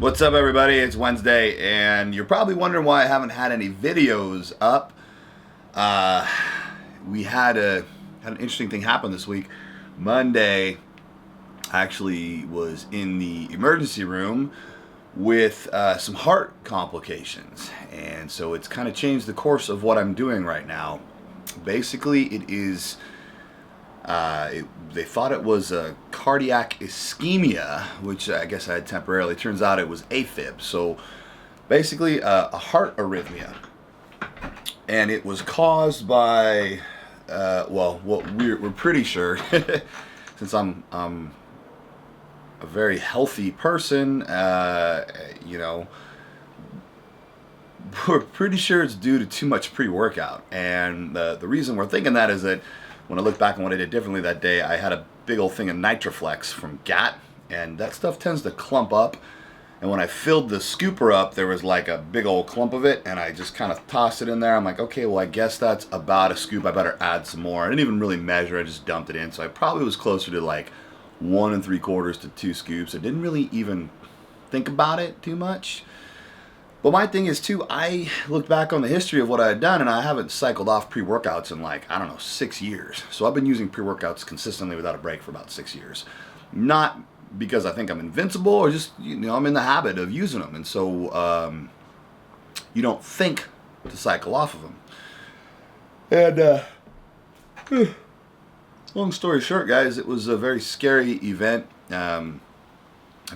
What's up, everybody? It's Wednesday, and you're probably wondering why I haven't had any videos up. Uh, we had an interesting thing happen this week. Monday, I actually was in the emergency room with some heart complications, and so it's kind of changed the course of what I'm doing right now. Basically, it is. They thought it was a cardiac ischemia, which I guess I had temporarily. Turns out it was AFib. So basically, a heart arrhythmia, and it was caused by, what we're pretty sure, since I'm a very healthy person, we're pretty sure it's due to too much pre-workout. And the reason we're thinking that is that when I look back on what I did differently that day, I had a big old thing of Nitroflex from GAT, and that stuff tends to clump up. And when I filled the scooper up, there was like a big old clump of it, and I just kind of tossed it in there. I'm like, okay, well, I guess that's about a scoop. I better add some more. I didn't even really measure. I just dumped it in. So I probably was closer to like 1 3/4 to 2 scoops. I didn't really even think about it too much. But my thing is, too, I looked back on the history of what I had done, and I haven't cycled off pre-workouts in, 6 years. So I've been using pre-workouts consistently without a break for about 6 years. Not because I think I'm invincible, or just, I'm in the habit of using them. And so you don't think to cycle off of them. And long story short, guys, it was a very scary event. I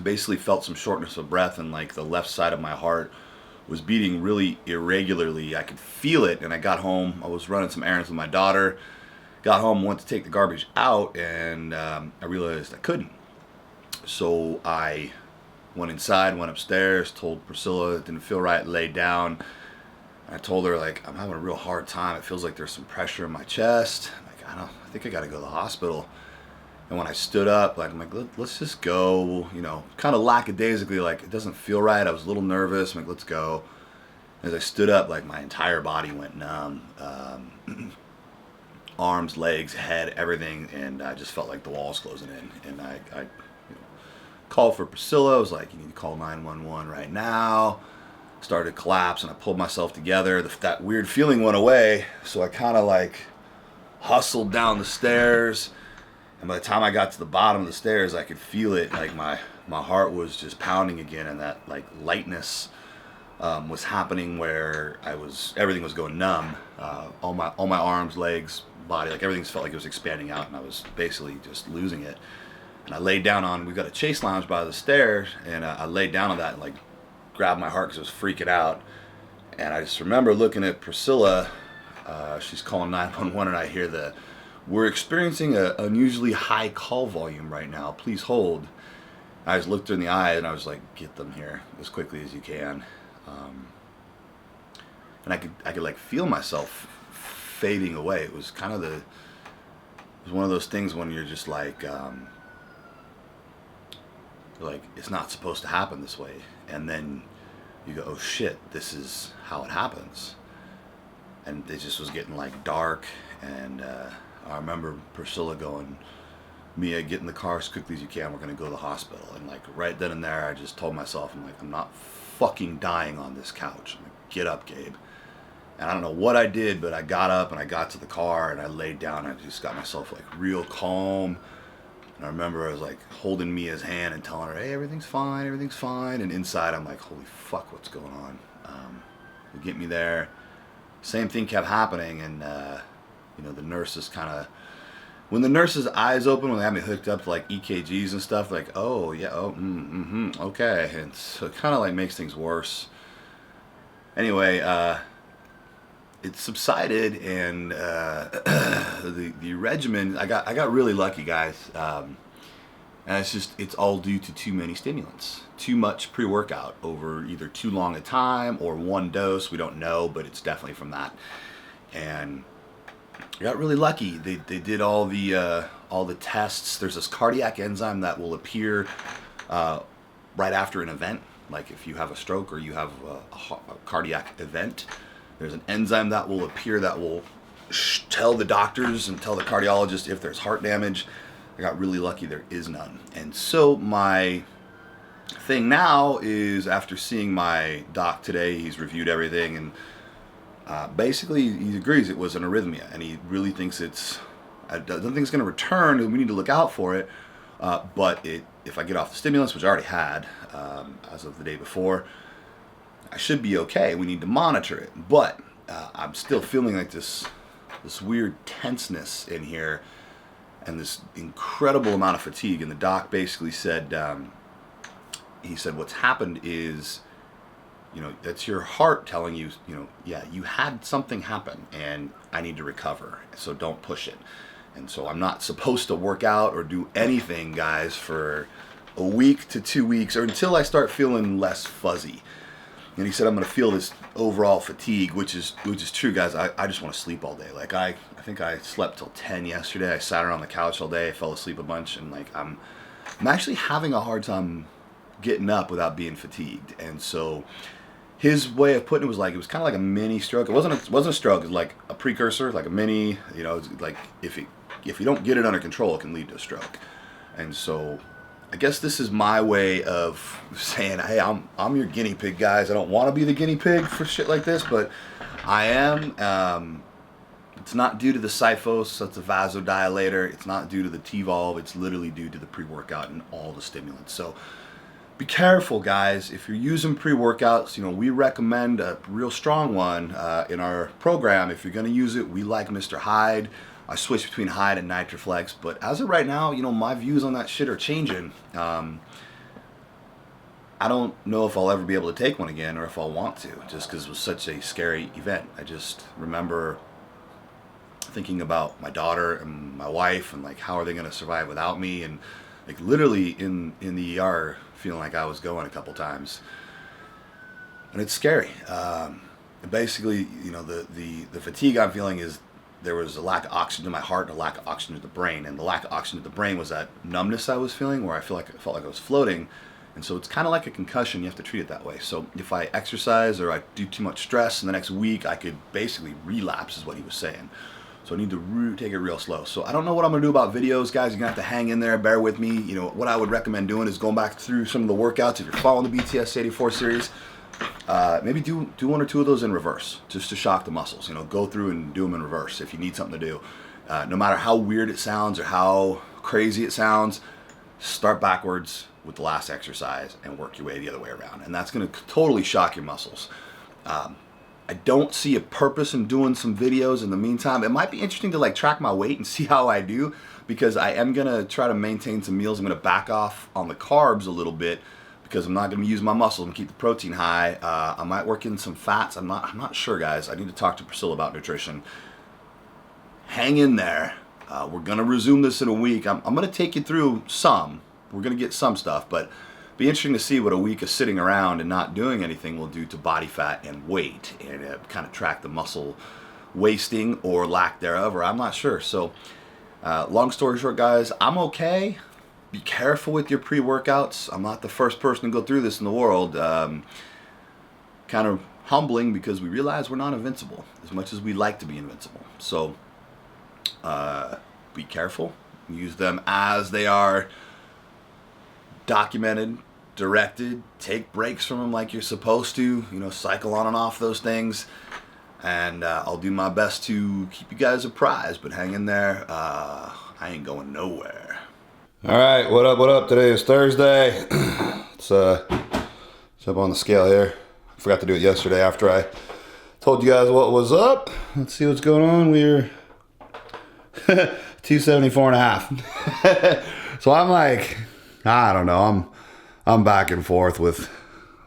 basically felt some shortness of breath, and the left side of my heart was beating really irregularly. I could feel it, and I got home. I was running some errands with my daughter. Got home, went to take the garbage out, and I realized I couldn't. So I went inside, went upstairs, told Priscilla it didn't feel right, laid down. I told her, I'm having a real hard time. It feels like there's some pressure in my chest. I think I got to go to the hospital. And when I stood up, I'm like, let's just go, kind of lackadaisically, it doesn't feel right. I was a little nervous. I'm like, let's go. As I stood up, my entire body went numb. Arms, legs, head, everything. And I just felt like the walls closing in. And I called for Priscilla. I was like, you need to call 911 right now. Started to collapse, and I pulled myself together. That weird feeling went away. So I kind of hustled down the stairs. And by the time I got to the bottom of the stairs, I could feel it. My heart was just pounding again, and that lightness was happening where everything was going numb. All my arms, legs, body, everything felt like it was expanding out, and I was basically just losing it. And I laid down we've got a chase lounge by the stairs, and I laid down on that and grabbed my heart because it was freaking out. And I just remember looking at Priscilla. She's calling 911, and I hear we're experiencing an unusually high call volume right now. Please hold. I just looked her in the eye, and I was like, get them here as quickly as you can. And I could feel myself fading away. It was kind of it was one of those things when you're just it's not supposed to happen this way. And then you go, oh shit, this is how it happens. And it just was getting dark, and I remember Priscilla going, Mia, get in the car as quickly as you can. We're going to go to the hospital. And right then and there, I just told myself, I'm not fucking dying on this couch. I'm like, get up, Gabe. And I don't know what I did, but I got up and I got to the car and I laid down. And I just got myself real calm. And I remember I was holding Mia's hand and telling her, hey, everything's fine, everything's fine. And inside I'm like, holy fuck, what's going on? They get me there. Same thing kept happening, and the nurses when the nurses' eyes open, when they have me hooked up to EKGs and stuff, oh yeah, okay, and so it kind of makes things worse. Anyway, it subsided, and the regimen, I got really lucky, guys, and it's all due to too many stimulants, too much pre-workout over either too long a time or one dose. We don't know, but it's definitely from that. And I got really lucky. They did all the tests. There's this cardiac enzyme that will appear right after an event, if you have a stroke or you have a cardiac event. There's an enzyme that will appear that will tell the doctors and tell the cardiologist if there's heart damage. I got really lucky, there is none. And so my Thing now is, after seeing my doc today, he's reviewed everything, and basically he agrees it was an arrhythmia, and he really thinks I don't think it's going to return, and we need to look out for it. But if I get off the stimulants, which I already had as of the day before, I should be okay. We need to monitor it, but I'm still feeling like this weird tenseness in here, and this incredible amount of fatigue. And the doc basically said, he said, what's happened is, that's your heart telling you, yeah, you had something happen, and I need to recover, so don't push it. And so I'm not supposed to work out or do anything, guys, for a week to 2 weeks, or until I start feeling less fuzzy. And he said I'm going to feel this overall fatigue, which is true, guys. I just want to sleep all day. Like I think I slept till 10 yesterday. I sat around the couch all day. I fell asleep a bunch, and like I'm actually having a hard time getting up without being fatigued. And so his way of putting it was like, it was kind of like a mini stroke. It wasn't a stroke. It was like a precursor, like a mini. It's like if you don't get it under control, it can lead to a stroke. And so I guess this is my way of saying, hey, I'm your guinea pig, guys. I don't want to be the guinea pig for shit like this, but I am. It's not due to the Cyphos, that's a vasodilator. It's not due to the T-Volve. It's literally due to the pre-workout and all the stimulants. So be careful, guys. If you're using pre-workouts, we recommend a real strong one in our program. If you're going to use it, we like Mr. Hyde. I switch between Hyde and Nitroflex, but as of right now, my views on that shit are changing. I don't know if I'll ever be able to take one again, or if I'll want to, just because it was such a scary event. I just remember thinking about my daughter and my wife, and like, how are they going to survive without me? And like literally in the ER, feeling like I was going a couple times, and it's scary. Basically, the fatigue I'm feeling is, there was a lack of oxygen to my heart and a lack of oxygen to the brain. And the lack of oxygen to the brain was that numbness I was feeling, where I felt like I was floating. And so it's kind of like a concussion. You have to treat it that way. So if I exercise or I do too much stress in the next week, I could basically relapse, is what he was saying. So I need to take it real slow. So I don't know what I'm going to do about videos, guys. You're going to have to hang in there, bear with me. What I would recommend doing is going back through some of the workouts. If you're following the BTS 84 series, maybe do one or two of those in reverse, just to shock the muscles. Go through and do them in reverse if you need something to do. No matter how weird it sounds or how crazy it sounds, start backwards with the last exercise and work your way the other way around. And that's going to totally shock your muscles. I don't see a purpose in doing some videos in the meantime. It might be interesting to like track my weight and see how I do, because I am going to try to maintain some meals. I'm going to back off on the carbs a little bit, because I'm not going to use my muscles and keep the protein high. I might work in some fats. I'm not sure, guys. I need to talk to Priscilla about nutrition. Hang in there. We're going to resume this in a week. I'm going to take you through some. We're going to get some stuff, but be interesting to see what a week of sitting around and not doing anything will do to body fat and weight, and kind of track the muscle wasting or lack thereof, or I'm not sure. So long story short, guys, I'm okay. Be careful with your pre-workouts. I'm not the first person to go through this in the world. Kind of humbling, because we realize we're not invincible as much as we like to be invincible. So be careful. Use them as they are documented, directed. Take breaks from them like you're supposed to. Cycle on and off those things. And I'll do my best to keep you guys apprised. But hang in there. I ain't going nowhere. All right, what up? Today is Thursday. Let's jump on the scale here. I forgot to do it yesterday after I told you guys what was up. Let's see what's going on. We're 274 and a half. So I'm like, I don't know. I'm back and forth with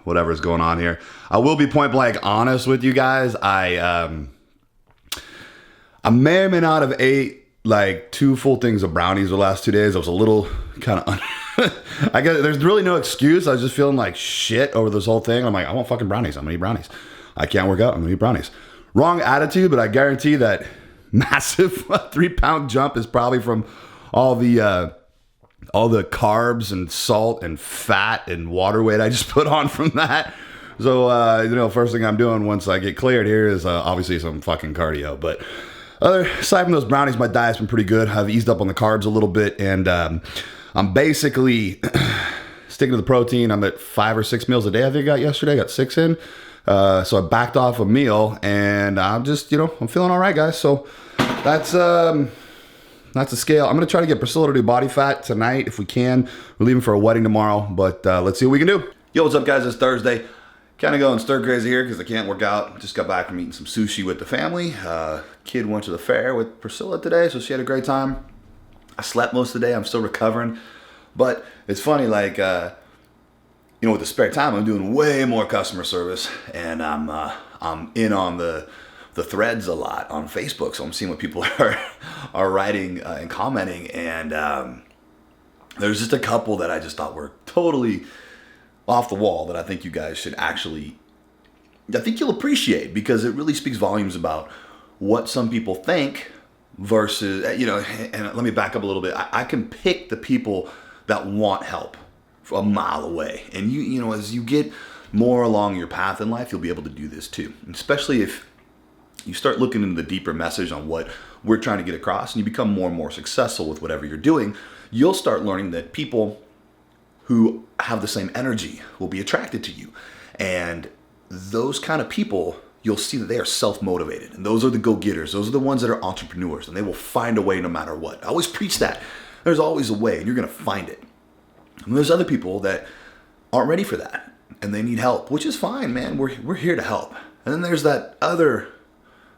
whatever's going on here. I will be point blank honest with you guys. I may or may not have ate like 2 full things of brownies the last 2 days. I was a little kind of I guess there's really no excuse. I was just feeling like shit over this whole thing. I'm like, I want fucking brownies. I'm gonna eat brownies. I can't work out. I'm gonna eat brownies. Wrong attitude, but I guarantee that massive 3-pound jump is probably from all the carbs and salt and fat and water weight I just put on from that. So, first thing I'm doing once I get cleared here is obviously some fucking cardio. But aside from those brownies, my diet's been pretty good. I've eased up on the carbs a little bit, and I'm basically sticking to the protein. I'm at 5 or 6 meals a day. I think I got yesterday. I got 6 in. So I backed off a meal, and I'm just, I'm feeling all right, guys. So that's the scale. I'm going to try to get Priscilla to do body fat tonight if we can. We're leaving for a wedding tomorrow, but let's see what we can do. Yo, what's up, guys? It's Thursday. Kind of going stir crazy here because I can't work out. Just got back from eating some sushi with the family. Kid went to the fair with Priscilla today, so she had a great time. I slept most of the day. I'm still recovering. But it's funny, like, with the spare time, I'm doing way more customer service, and I'm in on the threads a lot on Facebook, so I'm seeing what people are writing and commenting, and there's just a couple that I just thought were totally off the wall that I think you guys should I think you'll appreciate, because it really speaks volumes about what some people think versus, and let me back up a little bit. I can pick the people that want help a mile away. And as you get more along your path in life, you'll be able to do this too. And especially if you start looking into the deeper message on what we're trying to get across, and you become more and more successful with whatever you're doing, you'll start learning that people who have the same energy will be attracted to you. And those kind of people, you'll see that they are self-motivated. And those are the go-getters. Those are the ones that are entrepreneurs, and they will find a way no matter what. I always preach that. There's always a way, and you're going to find it. And there's other people that aren't ready for that, and they need help, which is fine, man. We're here to help. And then there's that other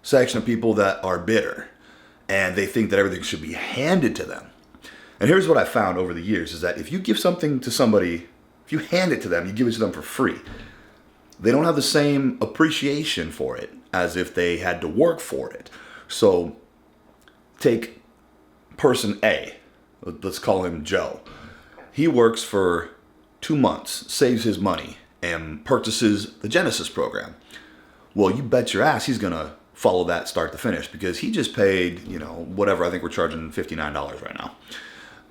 section of people that are bitter, and they think that everything should be handed to them. And here's what I found over the years is that if you give something to somebody, if you hand it to them, you give it to them for free, they don't have the same appreciation for it as if they had to work for it. So take person A, let's call him Joe. He works for 2 months, saves his money, and purchases the Genesis program. Well, you bet your ass he's going to follow that start to finish, because he just paid, whatever. I think we're charging $59 right now,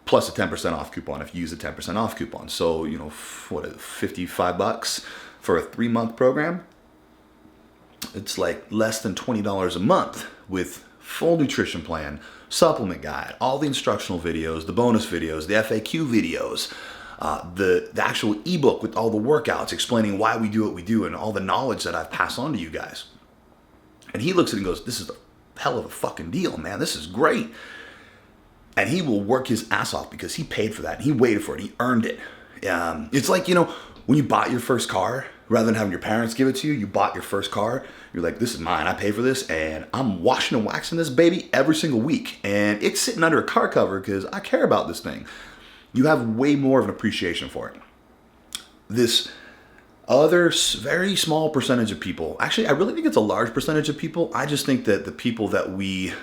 plus a 10% off coupon if you use a 10% off coupon. So, what is it, $55 for a 3-month program? It's like less than $20 a month with full nutrition plan, supplement guide, all the instructional videos, the bonus videos, the FAQ videos, the actual ebook with all the workouts explaining why we do what we do and all the knowledge that I've passed on to you guys. And he looks at it and goes, this is a hell of a fucking deal, man. This is great. And he will work his ass off because he paid for that. And he waited for it. He earned it. It's like, when you bought your first car, rather than having your parents give it to you, you bought your first car. You're like, this is mine. I paid for this, and I'm washing and waxing this baby every single week. And it's sitting under a car cover because I care about this thing. You have way more of an appreciation for it. This other very small percentage of people, actually, I really think it's a large percentage of people. I just think that the people that we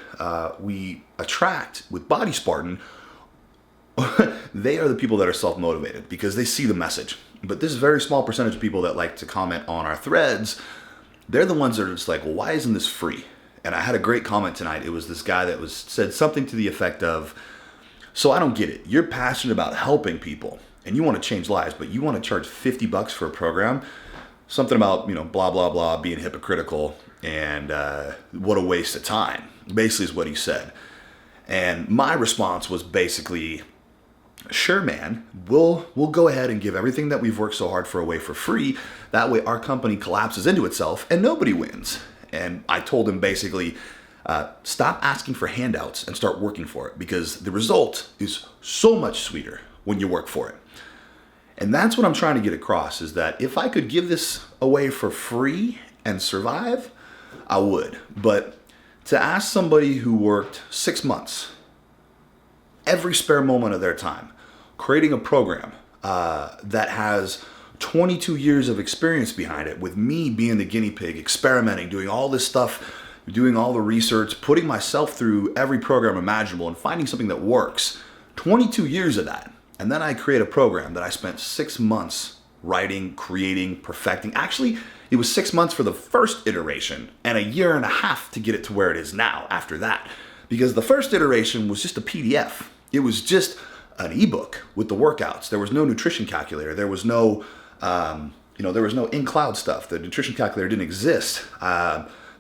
attract with Body Spartan, they are the people that are self-motivated because they see the message. But this very small percentage of people that like to comment on our threads, they're the ones that are just like, well, why isn't this free? And I had a great comment tonight. It was this guy that said something to the effect of, so I don't get it. You're passionate about helping people and you want to change lives, but you want to charge $50 for a program? Something about, blah, blah, blah, being hypocritical, and what a waste of time, basically is what he said. And my response was basically, sure, man, we'll go ahead and give everything that we've worked so hard for away for free. That way our company collapses into itself and nobody wins. And I told him basically, stop asking for handouts and start working for it, because the result is so much sweeter when you work for it. And that's what I'm trying to get across, is that if I could give this away for free and survive, I would. But to ask somebody who worked 6 months, every spare moment of their time, creating a program that has 22 years of experience behind it, with me being the guinea pig, experimenting, doing all this stuff, doing all the research, putting myself through every program imaginable and finding something that works. 22 years of that. And then I create a program that I spent 6 months writing, creating, perfecting. Actually, it was 6 months for the first iteration and a year and a half to get it to where it is now after that. Because the first iteration was just a PDF. It was just an ebook with the workouts. There was no nutrition calculator. There was no, there was no in-cloud stuff. The nutrition calculator didn't exist.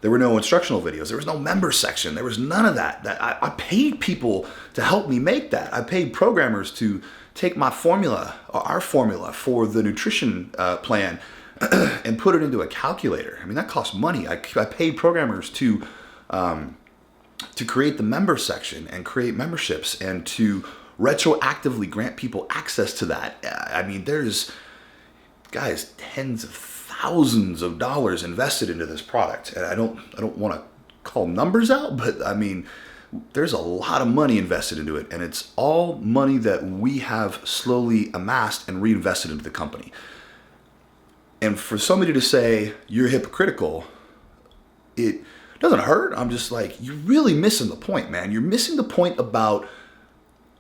There were no instructional videos. There was no member section. There was none of that. I paid people to help me make that. I paid programmers to take my formula, or our formula for the nutrition plan, and put it into a calculator. I mean, that costs money. I paid programmers to create the member section and create memberships and to retroactively grant people access to that. I mean, there's, guys, tens of thousands of dollars invested into this product. And I don't want to call numbers out, but I mean, there's a lot of money invested into it, and it's all money that we have slowly amassed and reinvested into the company. And for somebody to say you're hypocritical, it doesn't hurt. I'm just like, you're really missing the point, man. You're missing the point about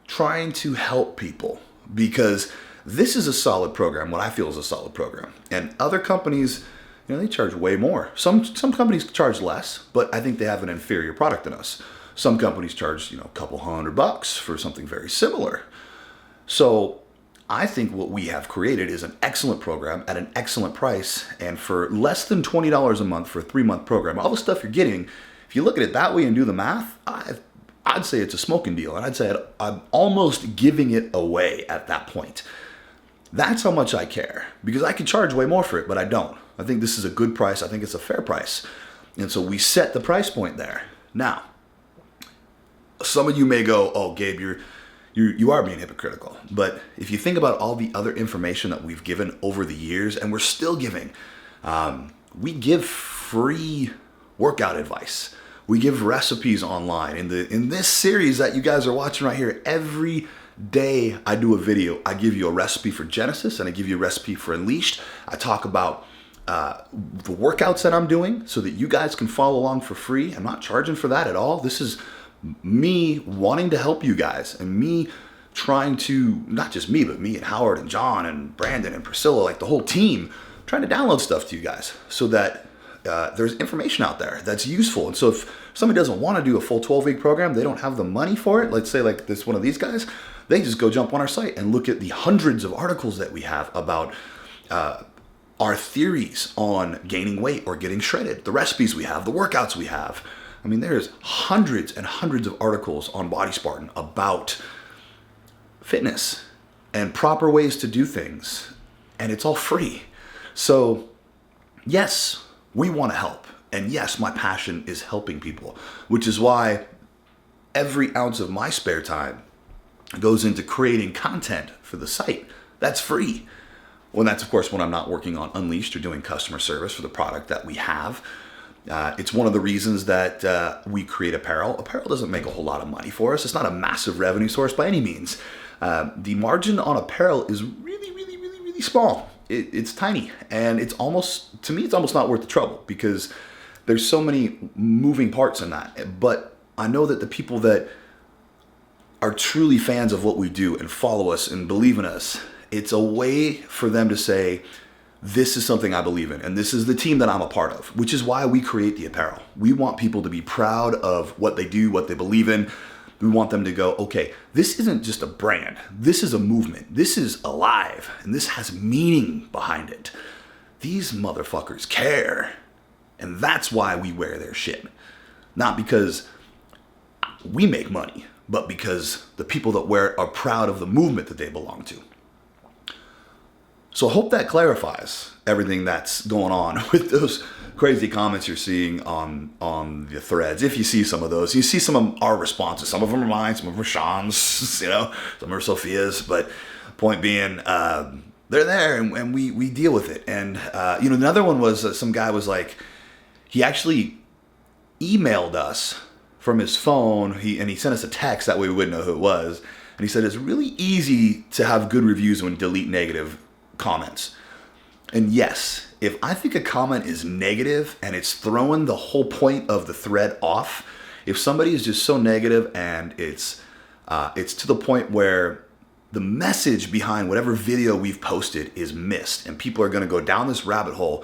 trying to help people, because this is a solid program, what I feel is a solid program. And other companies, they charge way more. Some companies charge less, but I think they have an inferior product than us. Some companies charge, a couple $100 for something very similar. So I think what we have created is an excellent program at an excellent price, and for less than $20 a month for a 3-month program, all the stuff you're getting, if you look at it that way and do the math, I'd say it's a smoking deal, and I'd say I'm almost giving it away at that point. That's how much I care, because I could charge way more for it, but I don't. I think this is a good price. I think it's a fair price, and so we set the price point there. Now, some of you may go, "Oh, Gabe, you are being hypocritical." But if you think about all the other information that we've given over the years, and we're still giving, we give free workout advice. We give recipes online. In this series that you guys are watching right here, every day I do a video. I give you a recipe for Genesis, and I give you a recipe for Unleashed. I talk about the workouts that I'm doing so that you guys can follow along for free. I'm not charging for that at all. This is me wanting to help you guys, and me trying to, not just me, but me and Howard and John and Brandon and Priscilla, like the whole team, trying to download stuff to you guys so that there's information out there that's useful. And so if somebody doesn't want to do a full 12-week program, they don't have the money for it, let's say like this one of these guys, they just go jump on our site and look at the hundreds of articles that we have about our theories on gaining weight or getting shredded, the recipes we have, the workouts we have. I mean, there's hundreds and hundreds of articles on Body Spartan about fitness and proper ways to do things, and it's all free. So yes, we want to help, and yes, my passion is helping people, which is why every ounce of my spare time goes into creating content for the site. That's free. Well, that's of course when I'm not working on Unleashed or doing customer service for the product that we have. It's one of the reasons that we create apparel. Apparel doesn't make a whole lot of money for us. It's not a massive revenue source by any means. The margin on apparel is really, really, really, really small. It's tiny, and it's almost not worth the trouble, because there's so many moving parts in that. But I know that the people that are truly fans of what we do and follow us and believe in us, it's a way for them to say, this is something I believe in, and this is the team that I'm a part of, which is why we create the apparel. We want people to be proud of what they do, what they believe in. We want them to go, okay, this isn't just a brand. This is a movement. This is alive, and this has meaning behind it. These motherfuckers care, and that's why we wear their shit. Not because we make money, but because the people that wear it are proud of the movement that they belong to. So I hope that clarifies everything that's going on with those crazy comments you're seeing on the threads. If you see some of those, you see some of our responses. Some of them are mine, some of them are Sean's, some are Sophia's. But point being, they're there, and we deal with it. And another one was some guy was like, he actually emailed us from his phone. He sent us a text, that way we wouldn't know who it was. And he said it's really easy to have good reviews when delete negative comments. And yes, if I think a comment is negative and it's throwing the whole point of the thread off, if somebody is just so negative and it's to the point where the message behind whatever video we've posted is missed, and people are going to go down this rabbit hole,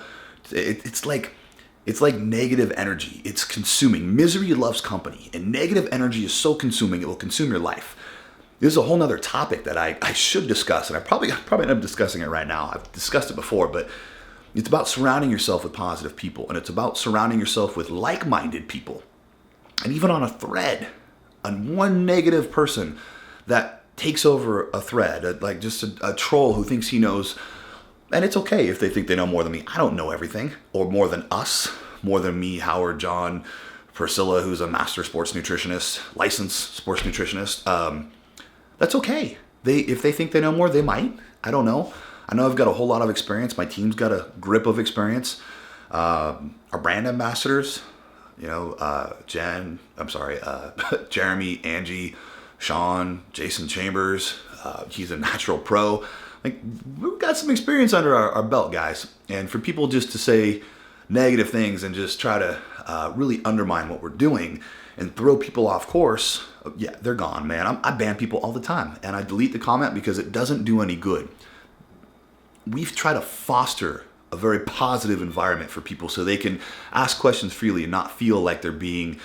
it's like negative energy. It's consuming. Misery loves company, and negative energy is so consuming it will consume your life. This is a whole nother topic that I should discuss, and I probably end up discussing it right now. I've discussed it before, but It's about surrounding yourself with positive people, and it's about surrounding yourself with like-minded people. And even on a thread, on one negative person that takes over a thread, like just a troll who thinks he knows, and it's okay if they think they know more than me. I don't know everything, or more than us, more than me, Howard, John, Priscilla, who's a master sports nutritionist, licensed sports nutritionist. That's okay. If they think they know more, they might. I don't know. I know I've got a whole lot of experience. My team's got a grip of experience. Our brand ambassadors, Jeremy, Angie, Sean, Jason Chambers. He's a natural pro. Like, we've got some experience under our belt, guys. And for people just to say negative things and just try to really undermine what we're doing and throw people off course, yeah, they're gone, man. I ban people all the time, and I delete the comment because it doesn't do any good. We've tried to foster a very positive environment for people so they can ask questions freely and not feel like they're being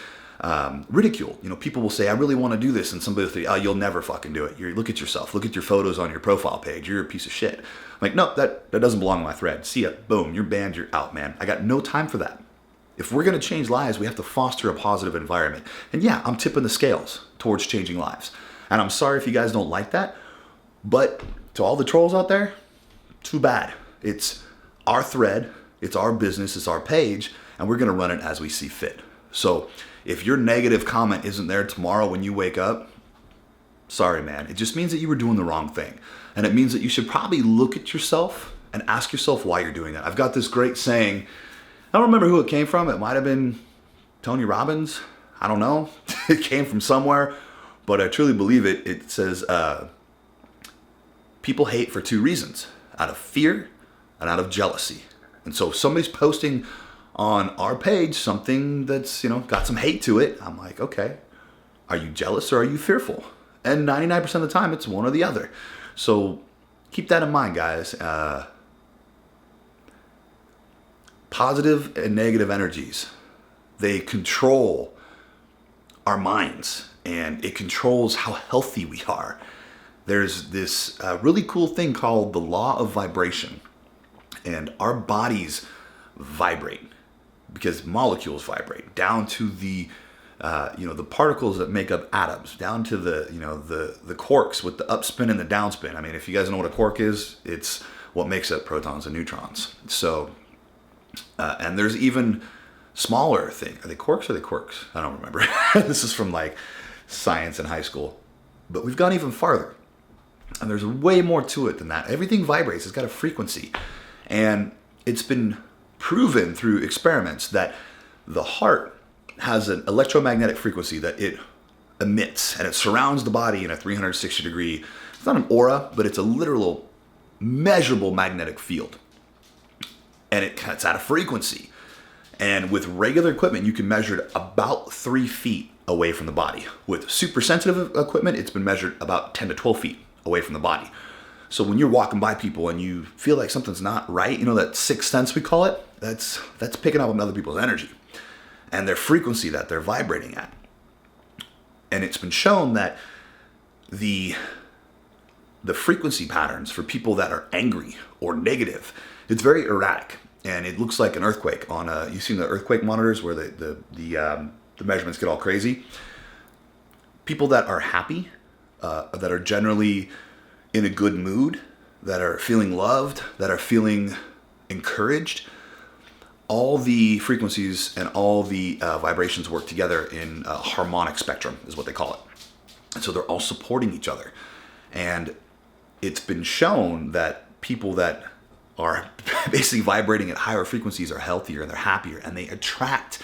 ridiculed. People will say, I really want to do this, and somebody will say, oh, you'll never fucking do it. Look at yourself. Look at your photos on your profile page. You're a piece of shit. I'm like, no, that doesn't belong on my thread. See ya. Boom. You're banned. You're out, man. I got no time for that. If we're going to change lives, we have to foster a positive environment. And yeah, I'm tipping the scales towards changing lives. And I'm sorry if you guys don't like that, but to all the trolls out there, too bad. It's our thread, it's our business, it's our page, and we're going to run it as we see fit. So if your negative comment isn't there tomorrow when you wake up, sorry, man. It just means that you were doing the wrong thing. And it means that you should probably look at yourself and ask yourself why you're doing that. I've got this great saying. I don't remember who it came from. It might have been Tony Robbins. I don't know. It came from somewhere, but I truly believe it. It says, people hate for two reasons: out of fear and out of jealousy. And so if somebody's posting on our page something that's, got some hate to it, I'm like, okay, are you jealous or are you fearful? And 99% of the time, it's one or the other. So keep that in mind, guys. Positive and negative energies, they control our minds, and it controls how healthy we are. There's this really cool thing called the law of vibration, and our bodies vibrate because molecules vibrate down to the the particles that make up atoms, down to the quarks with the upspin and the downspin. I mean, if you guys know what a quark is, it's what makes up protons and neutrons. So and there's even smaller things. Are they quarks or are they quirks? I don't remember. This is from like science in high school. But we've gone even farther. And there's way more to it than that. Everything vibrates. It's got a frequency. And it's been proven through experiments that the heart has an electromagnetic frequency that it emits. And it surrounds the body in a 360 degree, it's not an aura, but it's a literal measurable magnetic field. And it's at a frequency. And with regular equipment, you can measure it about 3 feet away from the body. With super sensitive equipment, it's been measured about 10 to 12 feet away from the body. So when you're walking by people and you feel like something's not right, that sixth sense we call it, that's picking up on other people's energy and their frequency that they're vibrating at. And it's been shown that the frequency patterns for people that are angry or negative, it's very erratic, and it looks like an earthquake. You've seen the earthquake monitors where the measurements get all crazy. People that are happy, that are generally in a good mood, that are feeling loved, that are feeling encouraged, all the frequencies and all the vibrations work together in a harmonic spectrum, is what they call it. And so they're all supporting each other. And it's been shown that people that are basically vibrating at higher frequencies are healthier and they're happier, and they attract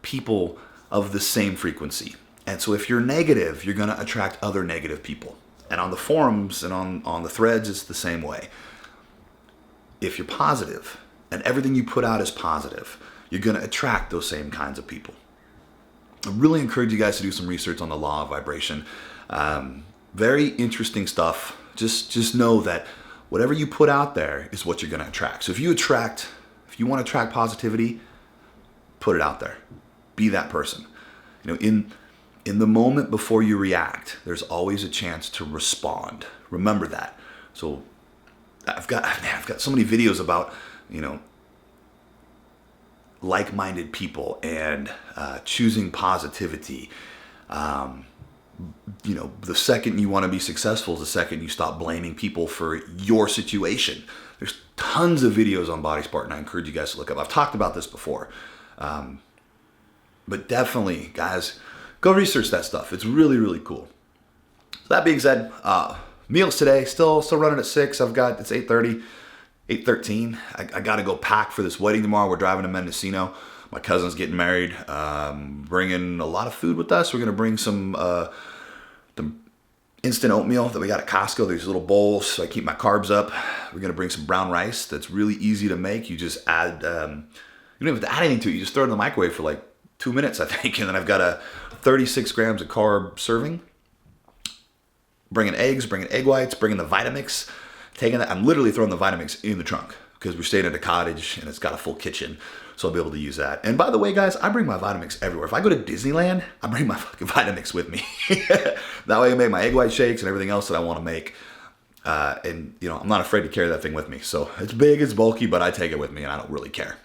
people of the same frequency. And so if you're negative, you're going to attract other negative people. And on the forums and on the threads, it's the same way. If you're positive and everything you put out is positive, you're going to attract those same kinds of people. I really encourage you guys to do some research on the law of vibration. Very interesting stuff. Just know that whatever you put out there is what you're going to attract. So if you want to attract positivity, put it out there. Be that person. In the moment before you react, there's always a chance to respond. Remember that. So I've got so many videos about, like-minded people and choosing positivity. You know, the second you want to be successful is the second you stop blaming people for your situation. There's tons of videos on Body Spartan I encourage you guys to look up. I've talked about this before. But definitely, guys, go research that stuff. It's really, really cool. So that being said, meals today, still running at 6. It's 8:30, 8:13. I got to go pack for this wedding tomorrow. We're driving to Mendocino. My cousin's getting married. Bringing a lot of food with us. We're going to bring some the instant oatmeal that we got at Costco. These little bowls so I keep my carbs up. We're going to bring some brown rice that's really easy to make. You just add, you don't even have to add anything to it. You just throw it in the microwave for like 2 minutes, I think. And then I've got a 36 grams of carb serving. Bringing eggs, bringing egg whites, bringing the Vitamix. Taking that, I'm literally throwing the Vitamix in the trunk because we're staying at a cottage and it's got a full kitchen. So I'll be able to use that. And by the way, guys, I bring my Vitamix everywhere. If I go to Disneyland, I bring my fucking Vitamix with me. That way I make my egg white shakes and everything else that I want to make. And, you know, I'm not afraid to carry that thing with me. So it's big, it's bulky, but I take it with me and I don't really care.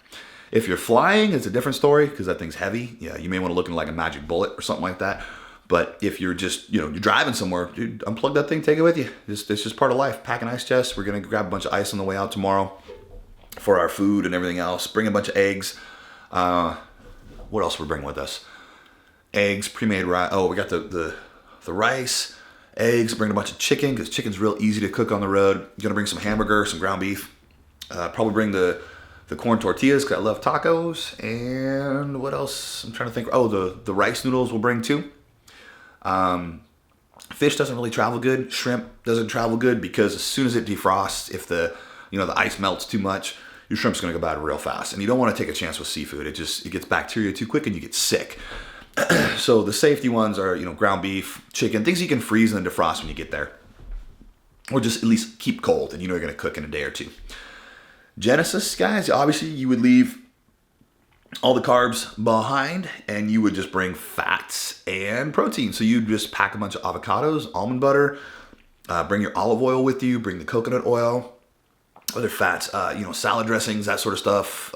If you're flying, it's a different story because that thing's heavy. Yeah, you may want to look like a magic bullet or something like that. But if you're just, you know, you're driving somewhere, dude, unplug that thing, take it with you. It's just part of life. Pack an ice chest. We're going to grab a bunch of ice on the way out tomorrow for our food and everything else. Bring a bunch of eggs. What else we're bringing with us? Eggs, pre-made rice. Oh, we got the rice, eggs. Bring a bunch of chicken because chicken's real easy to cook on the road. Gonna bring some hamburger, some ground beef. Probably bring the corn tortillas because I love tacos. And what else? I'm trying to think. Oh, the rice noodles we'll bring too. Fish doesn't really travel good. Shrimp doesn't travel good because as soon as it defrosts, if the ice melts too much, your shrimp's gonna go bad real fast. And you don't want to take a chance with seafood. It gets bacteria too quick and you get sick. So the safety ones are, you know, ground beef, chicken, things you can freeze and then defrost when you get there. Or just at least keep cold and you know you're gonna cook in a day or two. Genesis, guys, obviously you would leave all the carbs behind and you would just bring fats and protein. So you'd just pack a bunch of avocados, almond butter, bring your olive oil with you, bring the coconut oil, other fats, salad dressings, that sort of stuff.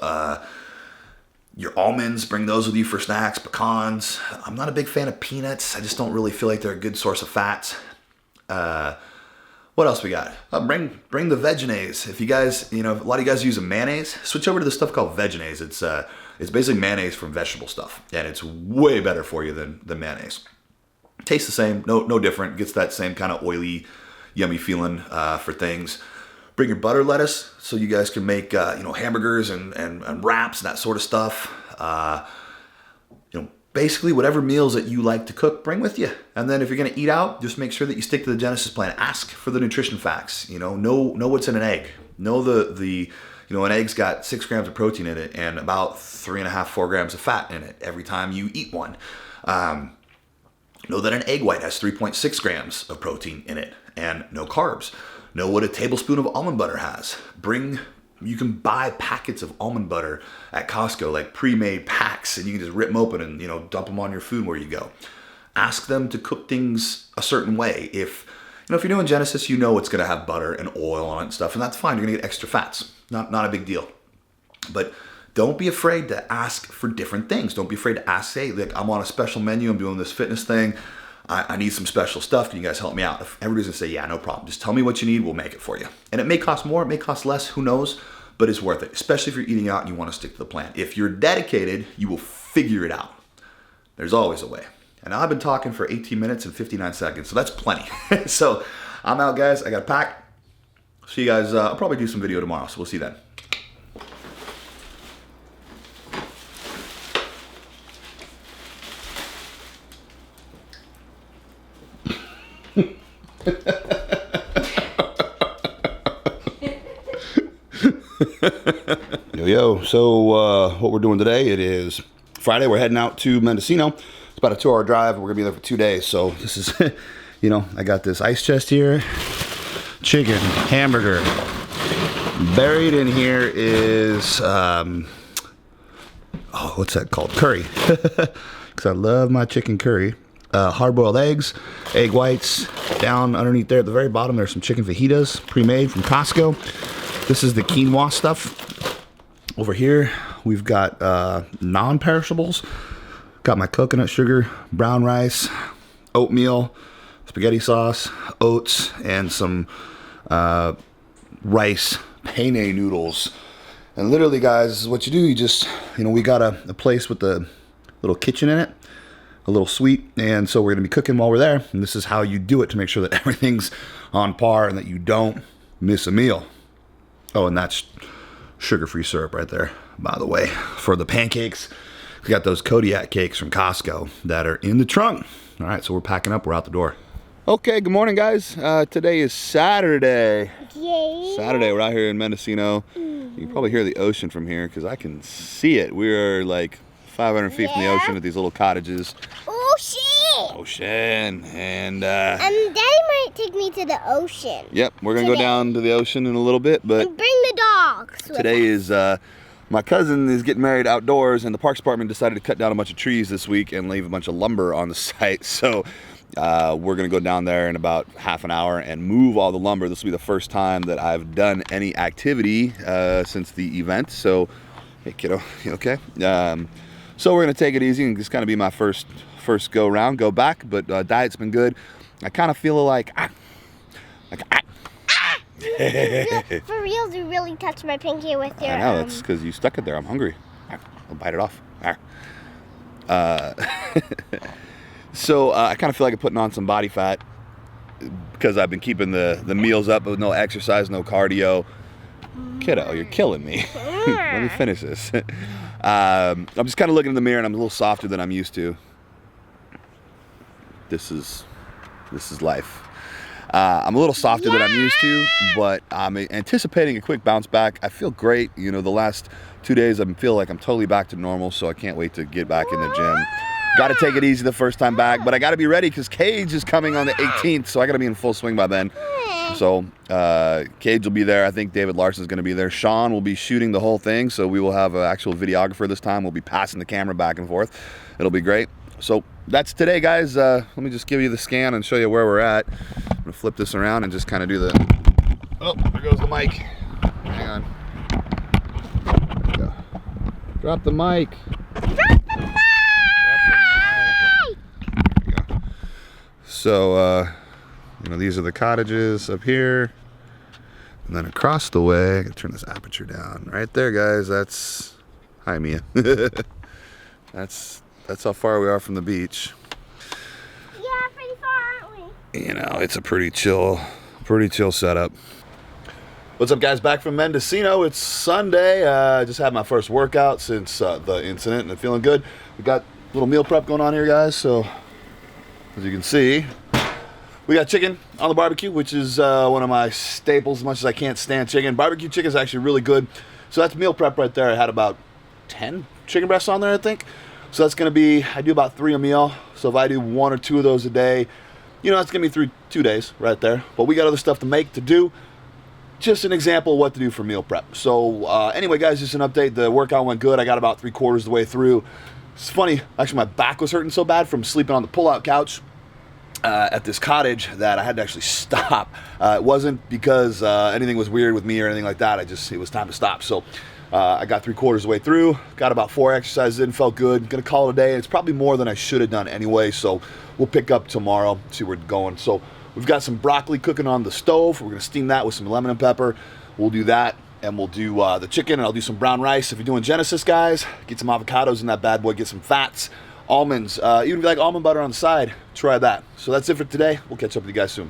Your almonds, bring those with you for snacks, pecans. I'm not a big fan of peanuts. I just don't really feel like they're a good source of fats. What else we got? Bring the Vegenaise. If you guys, you know, a lot of you guys use a mayonnaise, switch over to this stuff called Vegenaise. It's basically mayonnaise from vegetable stuff, and it's way better for you than mayonnaise. Tastes the same, no different. Gets that same kind of oily, yummy feeling for things. Bring your butter lettuce so you guys can make hamburgers and wraps and that sort of stuff. Basically whatever meals that you like to cook, bring with you. And then if you're going to eat out, just make sure that you stick to the Genesis plan. Ask for the nutrition facts. Know what's in an egg. Know an egg's got 6 grams of protein in it and about 3.5, 4 grams of fat in it every time you eat one. Know that an egg white has 3.6 grams of protein in it and no carbs. Know what a tablespoon of almond butter has. You can buy packets of almond butter at Costco, like pre-made packs, and you can just rip them open and, dump them on your food where you go. Ask them to cook things a certain way. If you're doing Genesis, it's going to have butter and oil on it and stuff, and that's fine. You're going to get extra fats. Not a big deal. But don't be afraid to ask for different things. Don't be afraid to ask, hey, look, I'm on a special menu. I'm doing this fitness thing. I need some special stuff. Can you guys help me out? If everybody's going to say, yeah, no problem. Just tell me what you need. We'll make it for you. And it may cost more. It may cost less. Who knows? But it's worth it, especially if you're eating out and you want to stick to the plan. If you're dedicated, you will figure it out. There's always a way. And I've been talking for 18 minutes and 59 seconds, so that's plenty. So I'm out, guys. I got to pack. See you guys. I'll probably do some video tomorrow, so we'll see then. Yo, so what we're doing today, it is Friday. We're heading out to Mendocino. It's about a 2-hour drive. We're gonna be there for 2 days. So this is, I got this ice chest here, chicken, hamburger. Buried in here is, what's that called? Curry, because I love my chicken curry. Hard-boiled eggs, egg whites. Down underneath there at the very bottom, there's some chicken fajitas, pre-made from Costco. This is the quinoa stuff. Over here, we've got non-perishables. Got my coconut sugar, brown rice, oatmeal, spaghetti sauce, oats, and some rice penne noodles. And literally, guys, this is what you do. You just, we got a place with a little kitchen in it, a little suite, and so we're gonna be cooking while we're there. And this is how you do it to make sure that everything's on par and that you don't miss a meal. Oh, and that's sugar-free syrup right there, by the way. For the pancakes, we got those Kodiak cakes from Costco that are in the trunk. All right, so we're packing up, we're out the door. Okay, good morning, guys. Today is Saturday. Yay. Saturday, we're out here in Mendocino. You can probably hear the ocean from here because I can see it. We're like 500 feet from the ocean at these little cottages. Ocean. And Daddy might take me to the ocean. Yep, we're gonna go down to the ocean in a little bit, but and bring the dogs. Today is my cousin is getting married outdoors, and the Parks Department decided to cut down a bunch of trees this week and leave a bunch of lumber on the site. So we're gonna go down there in about half an hour and move all the lumber. This will be the first time that I've done any activity since the event. So, hey kiddo, you okay? So we're gonna take it easy and just kind of be my first go round, go back. But diet's been good. I kind of feel like For real, you really touched my pinky with your. I know, that's because you stuck it there. I'm hungry. I'll bite it off. So I kind of feel like I'm putting on some body fat because I've been keeping the meals up with no exercise, no cardio. Kiddo, you're killing me. Let me finish this. I'm just kind of looking in the mirror and I'm a little softer than I'm used to. This is life. I'm a little softer than I'm used to, but I'm anticipating a quick bounce back. I feel great. The last 2 days I feel like I'm totally back to normal, so I can't wait to get back in the gym. Got to take it easy the first time back, but I got to be ready because Cage is coming on the 18th, so I got to be in full swing by then. So Cage will be there. I think David Larson's going to be there. Sean will be shooting the whole thing, so we will have an actual videographer this time. We'll be passing the camera back and forth. It'll be great. So that's today, guys. Let me just give you the scan and show you where we're at. I'm going to flip this around and just kind of do the... Oh, there goes the mic. Hang on. There we go. Drop the mic. So, these are the cottages up here. And then across the way, I gotta turn this aperture down. Right there, guys, that's... Hi, Mia. That's how far we are from the beach. Yeah, pretty far, aren't we? It's a pretty chill setup. What's up, guys? Back from Mendocino. It's Sunday. I just had my first workout since the incident, and I'm feeling good. We got a little meal prep going on here, guys. So, as you can see, we got chicken on the barbecue, which is one of my staples. As much as I can't stand chicken, barbecue chicken is actually really good. So that's meal prep right there. I had about 10 chicken breasts on there, I think. So that's gonna be, I do about 3 a meal. So if I do 1 or 2 of those a day, that's gonna be through 2 days right there. But we got other stuff to make, to do. Just an example of what to do for meal prep. So anyway, guys, just an update. The workout went good. I got about 3/4 of the way through. It's funny, actually my back was hurting so bad from sleeping on the pull-out couch at this cottage that I had to actually stop. It wasn't because anything was weird with me or anything like that. It was time to stop. So I got 3/4 of the way through, got about 4 exercises in, felt good. Gonna call it a day. It's probably more than I should have done anyway, so we'll pick up tomorrow, see where we're going. So we've got some broccoli cooking on the stove. We're gonna steam that with some lemon and pepper. We'll do that, and we'll do the chicken, and I'll do some brown rice. If you're doing Genesis, guys, get some avocados in that bad boy, get some fats, almonds, even if you like almond butter on the side, try that. So that's it for today. We'll catch up with you guys soon.